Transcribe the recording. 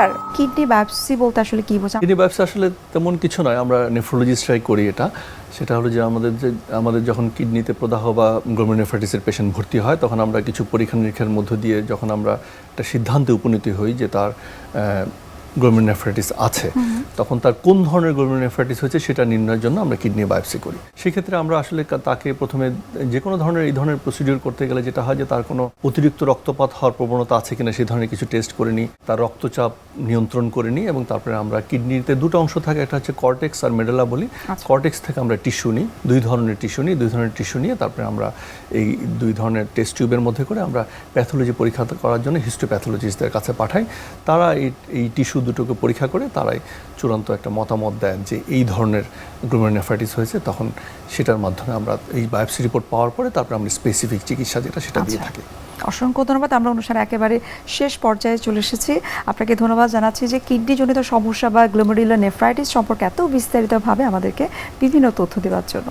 Doctor kidney biopsy বলতে আসলে কি বোঝায়? কিডনি বায়োপসি আসলে তেমন কিছু নয়, আমরা নেফ্রোলজিস্টরাই করি এটা। সেটা হলো যে আমাদের যখন কিডনিতে প্রদাহ বা গ্লোমেরুলোনেফ্রাইটিসের পেশেন্ট ভর্তি হয়, তখন আমরা কিছু পরীক্ষা নিরীক্ষার মধ্য দিয়ে যখন আমরা একটা সিদ্ধান্তে উপনীত হই যে তার গ্লোমেরুলোনেফ্রাইটিস আছে, তখন তার কোন ধরনের গ্লোমেরুলোনেফ্রাইটিস হয়েছে সেটা নির্ণয়ের জন্য আমরা কিডনি বায়োপসি করি। সেক্ষেত্রে আমরা আসলে তাকে প্রথমে যে কোনো ধরনের এই ধরনের প্রসিডিওর করতে গেলে যেটা হয় যে তার কোনো অতিরিক্ত রক্তপাত হওয়ার প্রবণতা আছে কিনা সেই ধরনের কিছু টেস্ট করে নিই, তার রক্তচাপ নিয়ন্ত্রণ করে নিই, এবং তারপরে আমরা কিডনিতে দুটো অংশ থাকে, একটা হচ্ছে কর্টেক্স আর মেডুলা বলি। কর্টেক্স থেকে আমরা টিস্যু নিই, দুই ধরনের টিস্যু নিয়ে তারপরে আমরা এই দুই ধরনের টেস্ট টিউবের মধ্যে করে আমরা প্যাথোলজি পরীক্ষা করার জন্য হিস্টোপ্যাথোলজিস্টদের কাছে পাঠাই। তারা এই টিস্যু দুটোকে পরীক্ষা করে তারাই চূড়ান্ত একটা মতামত দেন যে এই ধরনের গ্লোমেরুলোনেফ্রাইটিস হয়েছে। তখন সেটার মাধ্যমে আমরা এই বায়োপসি রিপোর্ট পাওয়ার পরে তারপরে আমরা স্পেসিফিক চিকিৎসা যেটা সেটা দিয়ে থাকি। অসংখ্য ধন্যবাদ। আমরা অনুষ্ঠানে একেবারে শেষ পর্যায়ে চলে এসেছি। আপনাকে ধন্যবাদ জানাচ্ছি যে কিডনিজনিত সমস্যা বা গ্লোমেরুলোনেফ্রাইটিস সম্পর্কে এত বিস্তারিতভাবে আমাদেরকে বিভিন্ন তথ্য দেওয়ার জন্য।